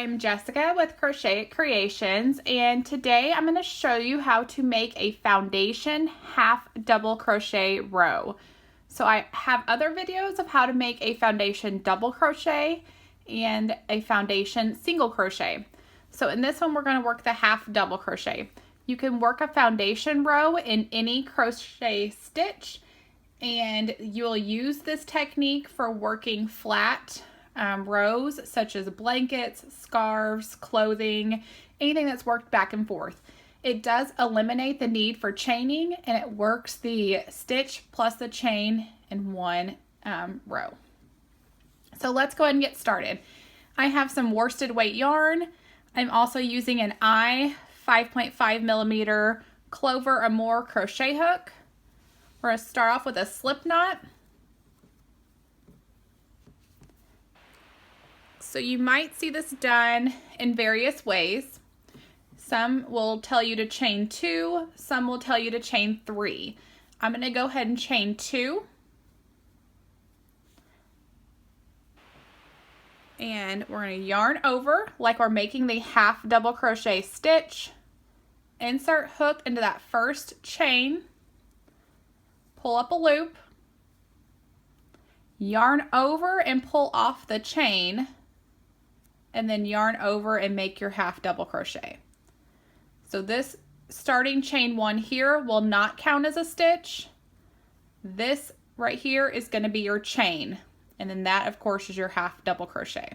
I'm Jessica with Crochet It Creations, and today I'm going to show you how to make a foundation half double crochet row. So I have other videos of how to make a foundation double crochet and a foundation single crochet. So in this one we're going to work the half double crochet. You can work a foundation row in any crochet stitch, and you'll use this technique for working flat rows such as blankets, scarves, clothing, anything that's worked back and forth. It does eliminate the need for chaining, and it works the stitch plus the chain in one row. So let's go ahead and get started. I have some worsted weight yarn. I'm also using an I 5.5 millimeter Clover or more crochet hook. We're going to start off with a slip knot. So you might see this done in various ways. Some will tell you to chain 2, some will tell you to chain 3. I'm going to go ahead and chain 2. And we're going to yarn over like we're making the half double crochet stitch. Insert hook into that first chain. Pull up a loop. Yarn over and pull off the chain. And then yarn over and make your half double crochet. So this starting chain 1 here will not count as a stitch. This right here is going to be your chain, and then that of course is your half double crochet.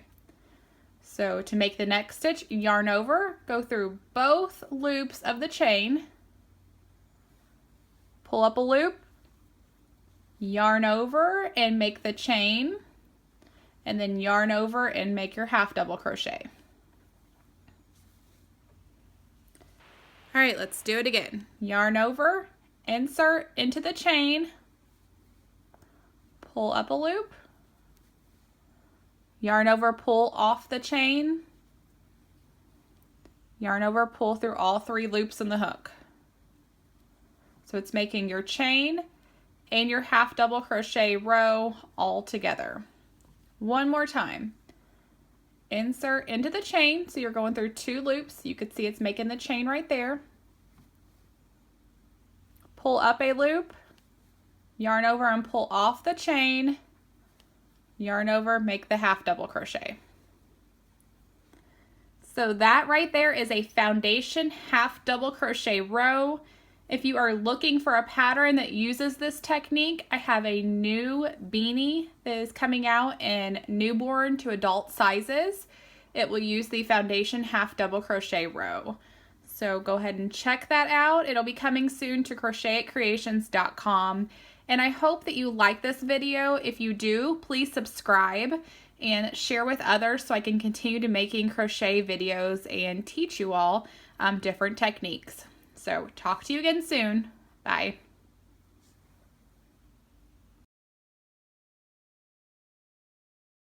So to make the next stitch, yarn over, go through both loops of the chain, pull up a loop, yarn over and make the chain, and then yarn over and make your half double crochet. All right, let's do it again. Yarn over, insert into the chain, pull up a loop, yarn over, pull off the chain, yarn over, pull through all 3 loops in the hook. So it's making your chain and your half double crochet row all together. One more time. Insert into the chain, so you're going through 2 loops. You could see it's making the chain right there. Pull up a loop, yarn over and pull off the chain, yarn over, make the half double crochet. So that right there is a foundation half double crochet row. If you are looking for a pattern that uses this technique, I have a new beanie that is coming out in newborn to adult sizes. It will use the foundation half double crochet row. So go ahead and check that out. It'll be coming soon to crochetitcreations.com. And I hope that you like this video. If you do, please subscribe and share with others so I can continue to making crochet videos and teach you all different techniques. So talk to you again soon. Bye.